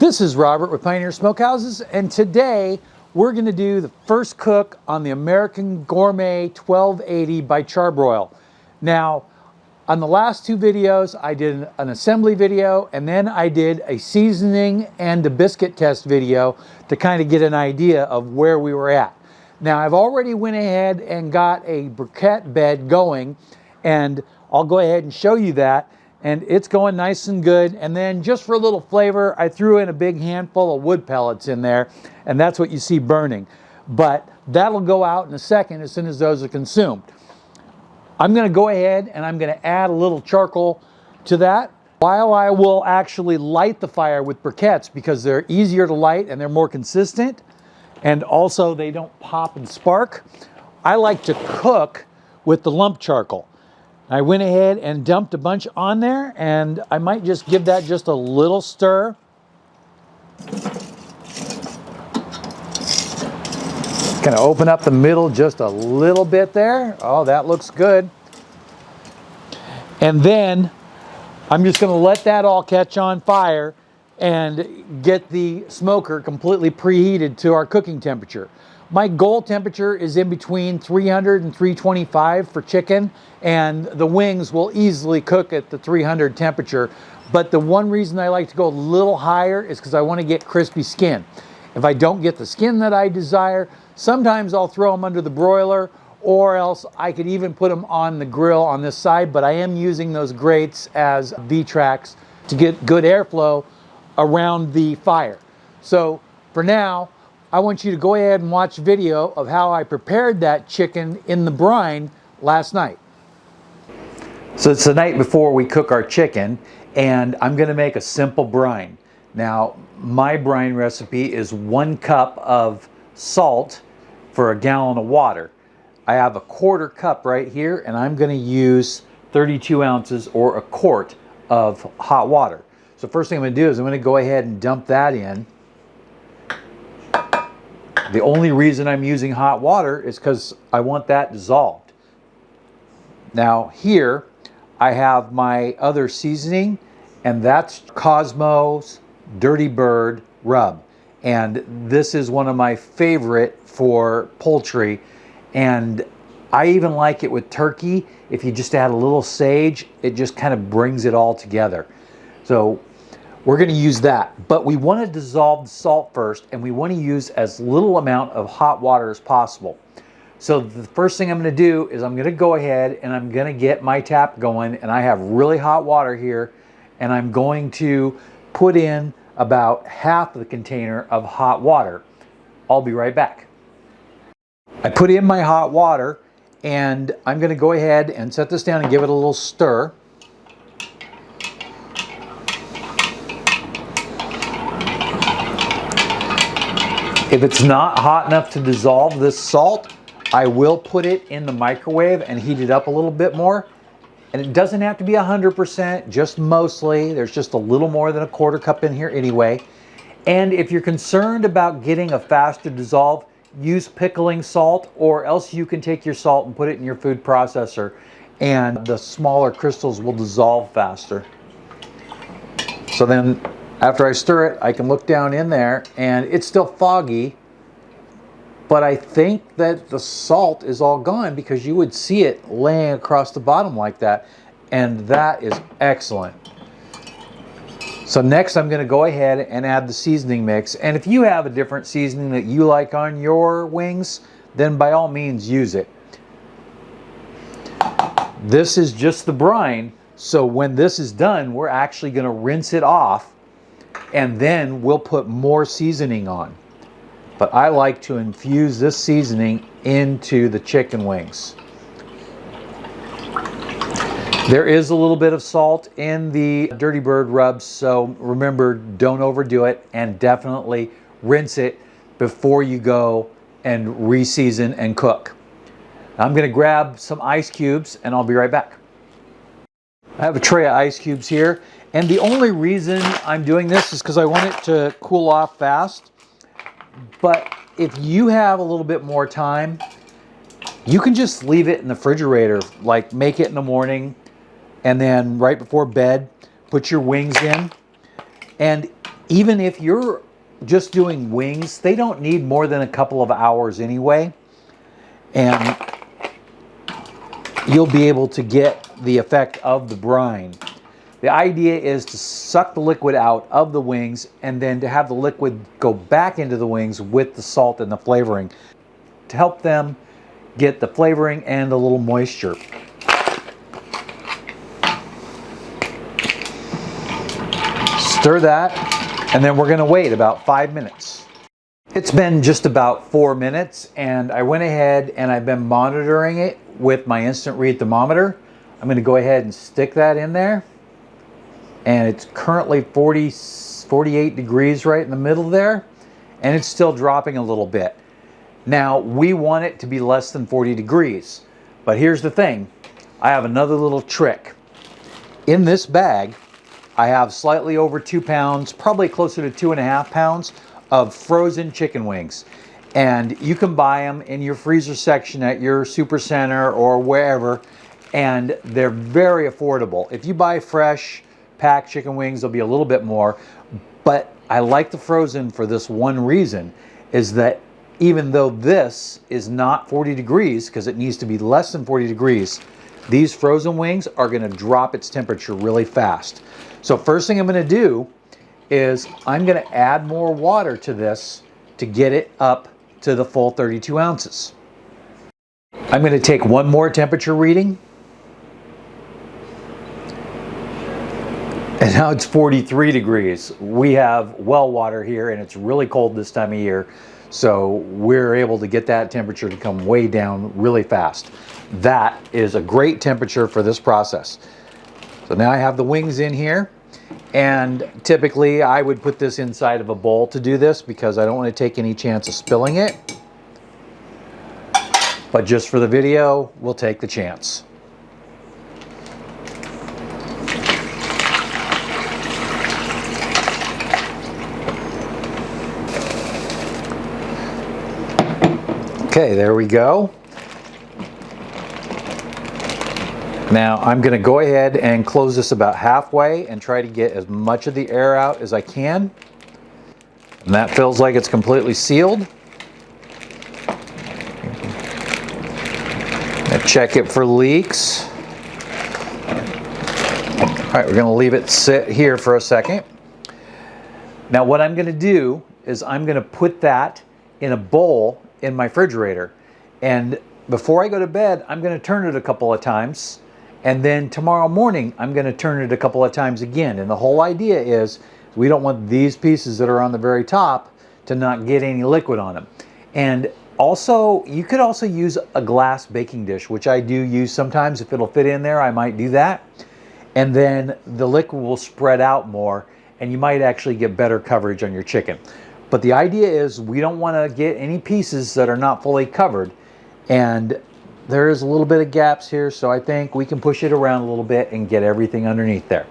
This is Robert with Pioneer Smokehouses, and today we're going to do the first cook on the American Gourmet 1280 by Char-Broil. Now, on the last two videos, I did an assembly video, and then I did a seasoning and a biscuit test video to kind of get an idea of where we were at. Now, I've already went ahead and got a briquette bed going, and I'll go ahead and show you that. And it's going nice and good. And then just for a little flavor, I threw in a big handful of wood pellets in there, and that's what you see burning. But that'll go out in a second as soon as those are consumed. I'm gonna go ahead and I'm gonna add a little charcoal to that, while I will actually light the fire with briquettes because they're easier to light and they're more consistent, and also they don't pop and spark. I like to cook with the lump charcoal. I went ahead and dumped a bunch on there, and I might just give that just a little stir. Gonna open up the middle just a little bit there. Oh, that looks good. And then I'm just gonna let that all catch on fire and get the smoker completely preheated to our cooking temperature. My goal temperature is in between 300 and 325 for chicken, and the wings will easily cook at the 300 temperature. But the one reason I like to go a little higher is because I want to get crispy skin. If I don't get the skin that I desire, sometimes I'll throw them under the broiler, or else I could even put them on the grill on this side, but I am using those grates as V-tracks to get good airflow around the fire. So for now, I want you to go ahead and watch a video of how I prepared that chicken in the brine last night. So it's the night before we cook our chicken, and I'm gonna make a simple brine. Now, my brine recipe is 1 cup of salt for a gallon of water. I have a 1/4 cup right here, and I'm gonna use 32 ounces or a quart of hot water. So first thing I'm gonna do is I'm gonna go ahead and dump that in. The only reason I'm using hot water is because I want that dissolved. Now here I have my other seasoning, and that's Cosmo's Dirty Bird rub. And this is one of my favorite for poultry. And I even like it with turkey. If you just add a little sage, it just kind of brings it all together. So we're going to use that, but we want to dissolve the salt first, and we want to use as little amount of hot water as possible. So the first thing I'm going to do is I'm going to go ahead and I'm going to get my tap going, and I have really hot water here, and I'm going to put in about half of the container of hot water. I'll be right back. I put in my hot water, and I'm going to go ahead and set this down and give it a little stir. If it's not hot enough to dissolve this salt, I will put it in the microwave and heat it up a little bit more. And it doesn't have to be 100%, just mostly. There's just a little more than a 1/4 cup in here anyway. And if you're concerned about getting a faster dissolve, use pickling salt, or else you can take your salt and put it in your food processor, and the smaller crystals will dissolve faster. So then, after I stir it, I can look down in there, and it's still foggy, but I think that the salt is all gone because you would see it laying across the bottom like that, and that is excellent. So next I'm going to go ahead and add the seasoning mix, and if you have a different seasoning that you like on your wings, then by all means use it. This is just the brine, so when this is done, we're actually going to rinse it off, and then we'll put more seasoning on. But I like to infuse this seasoning into the chicken wings. There is a little bit of salt in the Dirty Bird rubs, so remember, don't overdo it, and definitely rinse it before you go and re-season and cook. I'm going to grab some ice cubes, and I'll be right back. I have a tray of ice cubes here, and the only reason I'm doing this is because I want it to cool off fast. But if you have a little bit more time, you can just leave it in the refrigerator, like make it in the morning, and then right before bed, put your wings in. And Even if you're just doing wings, they don't need more than a couple of hours anyway. And you'll be able to get the effect of the brine. The idea is to suck the liquid out of the wings and then to have the liquid go back into the wings with the salt and the flavoring to help them get the flavoring and a little moisture. Stir that, and then we're going to wait about 5 minutes. It's been just about 4 minutes, and I went ahead and I've been monitoring it with my instant read thermometer. I'm going to go ahead and stick that in there. And it's currently 48 degrees right in the middle there, and it's still dropping a little bit. Now, we want it to be less than 40 degrees, but here's the thing. I have another little trick. In this bag, I have slightly over 2 pounds, probably closer to 2.5 pounds of frozen chicken wings. And you can buy them in your freezer section at your super center or wherever, and they're very affordable. If you buy fresh, packed chicken wings, they'll be a little bit more, but I like the frozen for this one reason, is that even though this is not 40 degrees, because it needs to be less than 40 degrees, these frozen wings are going to drop its temperature really fast. So first thing I'm going to do is I'm going to add more water to this to get it up to the full 32 ounces. I'm going to take one more temperature reading. And now it's 43 degrees. We have well water here and it's really cold this time of year. So we're able to get that temperature to come way down really fast. That is a great temperature for this process. So now I have the wings in here. And typically I would put this inside of a bowl to do this because I don't want to take any chance of spilling it. But just for the video, we'll take the chance. Okay, there we go. Now I'm going to go ahead and close this about halfway and try to get as much of the air out as I can. And that feels like it's completely sealed. Now check it for leaks. All right, we're going to leave it sit here for a second. Now what I'm going to do is I'm going to put that in a bowl in my refrigerator, and before I go to bed I'm going to turn it a couple of times, and then tomorrow morning I'm going to turn it a couple of times again. And the whole idea is we don't want these pieces that are on the very top to not get any liquid on them. And also you could also use a glass baking dish, which I do use sometimes. If it'll fit in there, I might do that, and then the liquid will spread out more and you might actually get better coverage on your chicken. But the idea is we don't want to get any pieces that are not fully covered. And there is a little bit of gaps here, so I think we can push it around a little bit and get everything underneath there.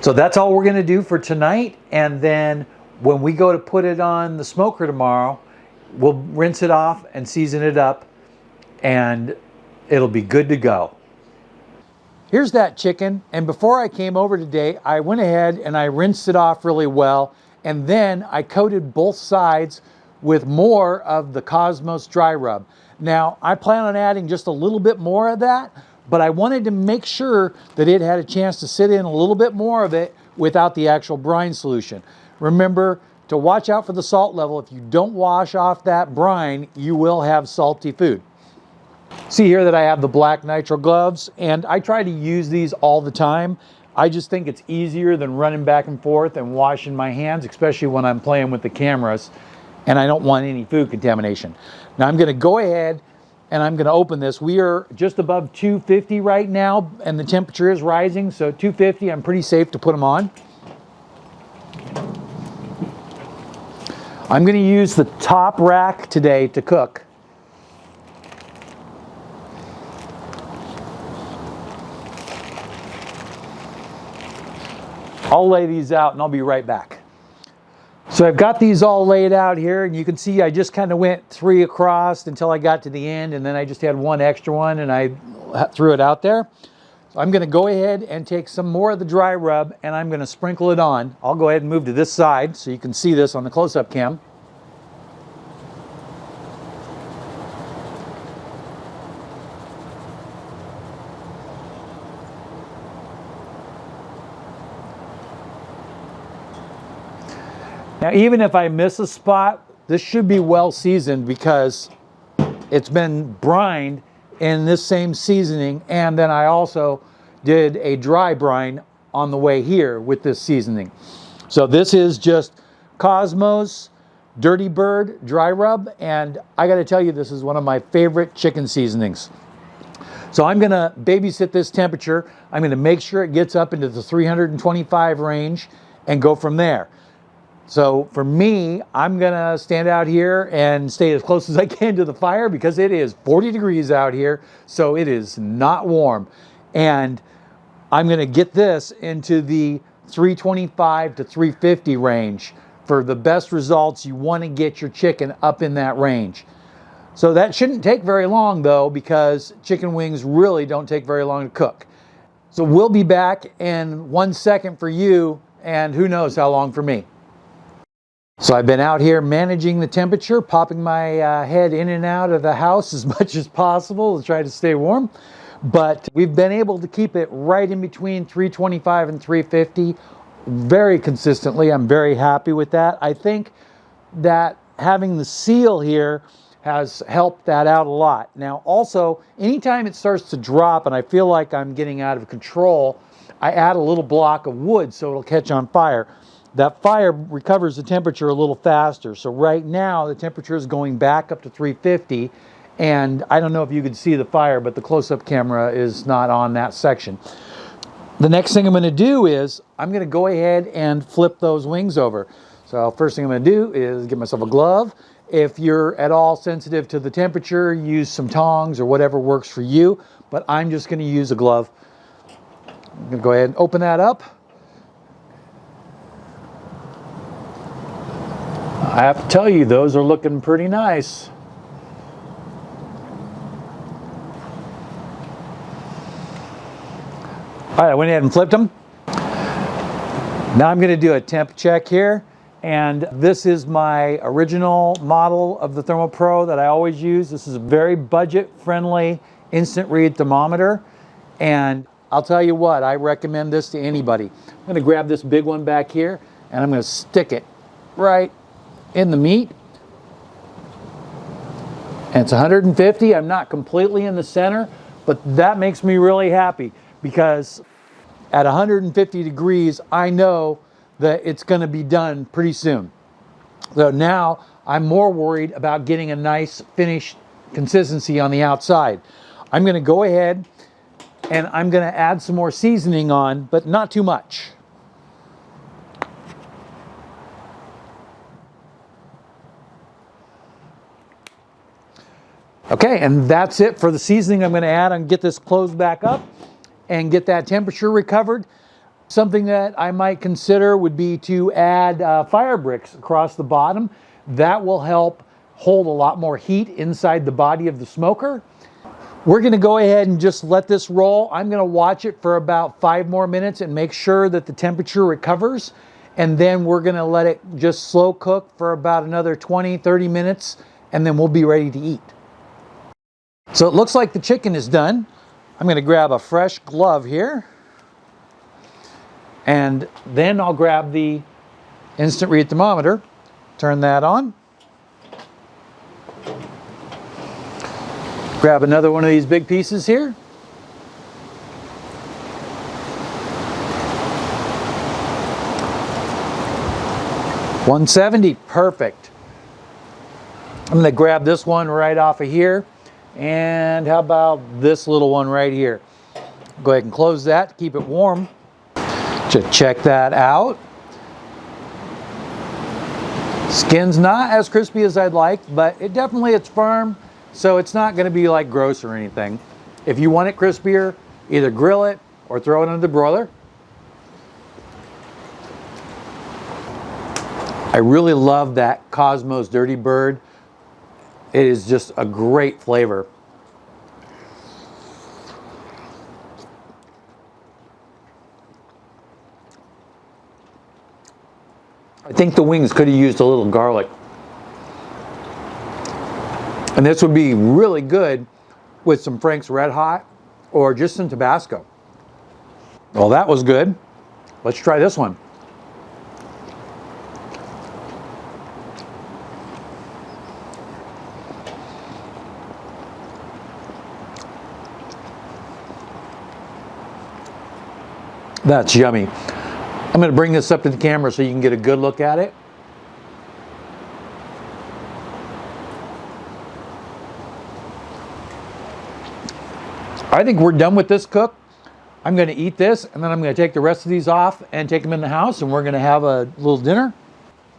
So that's all we're going to do for tonight. And then when we go to put it on the smoker tomorrow, we'll rinse it off and season it up, and it'll be good to go. Here's that chicken. And before I came over today, I went ahead and I rinsed it off really well. And then I coated both sides with more of the Cosmos dry rub. Now, I plan on adding just a little bit more of that, but I wanted to make sure that it had a chance to sit in a little bit more of it without the actual brine solution. Remember to watch out for the salt level. If you don't wash off that brine, you will have salty food. See here that I have the black nitrile gloves, and I try to use these all the time. I just think it's easier than running back and forth and washing my hands, especially when I'm playing with the cameras and I don't want any food contamination. Now I'm going to go ahead and I'm going to open this. We are just above 250 right now and the temperature is rising, so 250, I'm pretty safe to put them on. I'm going to use the top rack today to cook. I'll lay these out and I'll be right back. So I've got these all laid out here, and you can see I just kind of went 3 across until I got to the end, and then I just had one extra one and I threw it out there. So I'm going to go ahead and take some more of the dry rub and I'm going to sprinkle it on. I'll go ahead and move to this side so you can see this on the close-up cam. Now, even if I miss a spot, this should be well seasoned because it's been brined in this same seasoning, and then I also did a dry brine on the way here with this seasoning. So this is just Cosmos Dirty Bird dry rub, and I got to tell you, this is one of my favorite chicken seasonings. So I'm going to babysit this temperature. I'm going to make sure it gets up into the 325 range and go from there. So for me, I'm gonna stand out here and stay as close as I can to the fire because it is 40 degrees out here, so it is not warm. And I'm gonna get this into the 325 to 350 range. For the best results, you wanna get your chicken up in that range. So that shouldn't take very long though, because chicken wings really don't take very long to cook. So we'll be back in 1 second for you, and who knows how long for me. So I've been out here managing the temperature, popping my head in and out of the house as much as possible to try to stay warm. But we've been able to keep it right in between 325 and 350 very consistently. I'm very happy with that. I think that having the seal here has helped that out a lot. Now also, anytime it starts to drop and I feel like I'm getting out of control, I add a little block of wood so it'll catch on fire. That fire recovers the temperature a little faster. So right now the temperature is going back up to 350, and I don't know if you can see the fire, but the close-up camera is not on that section. The next thing I'm going to do is I'm going to go ahead and flip those wings over. So first thing I'm going to do is get myself a glove. If you're at all sensitive to the temperature, use some tongs or whatever works for you, but I'm just going to use a glove. I'm going to go ahead and open that up. I have to tell you, those are looking pretty nice. All right, I went ahead and flipped them. Now I'm going to do a temp check here. And this is my original model of the Thermo Pro that I always use. This is a very budget-friendly instant read thermometer. And I'll tell you what, I recommend this to anybody. I'm going to grab this big one back here, and I'm going to stick it right in the meat, and it's 150. I'm not completely in the center, but that makes me really happy because at 150 degrees, I know that it's going to be done pretty soon. So now I'm more worried about getting a nice finished consistency on the outside. I'm going to go ahead and I'm going to add some more seasoning on, but not too much. Okay, and that's it for the seasoning I'm going to add. I'm going to get this closed back up and get that temperature recovered. Something that I might consider would be to add fire bricks across the bottom. That will help hold a lot more heat inside the body of the smoker. We're going to go ahead and just let this roll. I'm going to watch it for about 5 more minutes and make sure that the temperature recovers. And then we're going to let it just slow cook for about another 20-30 minutes, and then we'll be ready to eat. So it looks like the chicken is done. I'm going to grab a fresh glove here, and then I'll grab the instant read thermometer, turn that on, grab another one of these big pieces here, $170, perfect. I'm going to grab this one right off of here. And how about this little one right here? Go ahead and close that to keep it warm. Just check that out. Skin's not as crispy as I'd like, but it's firm, so it's not going to be like gross or anything. If you want it crispier, either grill it or throw it under the broiler. I really love that Cosmos Dirty Bird. It is just a great flavor. I think the wings could have used a little garlic. And this would be really good with some Frank's Red Hot or just some Tabasco. Well, that was good. Let's try this one. That's yummy. I'm going to bring this up to the camera so you can get a good look at it. I think we're done with this cook. I'm going to eat this, and then I'm going to take the rest of these off and take them in the house, and we're going to have a little dinner.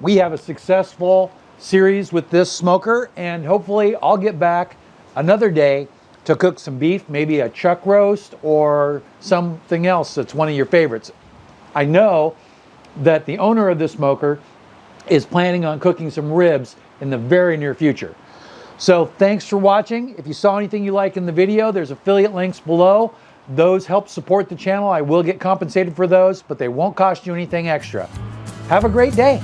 We have a successful series with this smoker, and hopefully I'll get back another day to cook some beef, maybe a chuck roast or something else that's one of your favorites. I know that the owner of this smoker is planning on cooking some ribs in the very near future. So thanks for watching. If you saw anything you like in the video, there's affiliate links below. Those help support the channel. I will get compensated for those, but they won't cost you anything extra. Have a great day.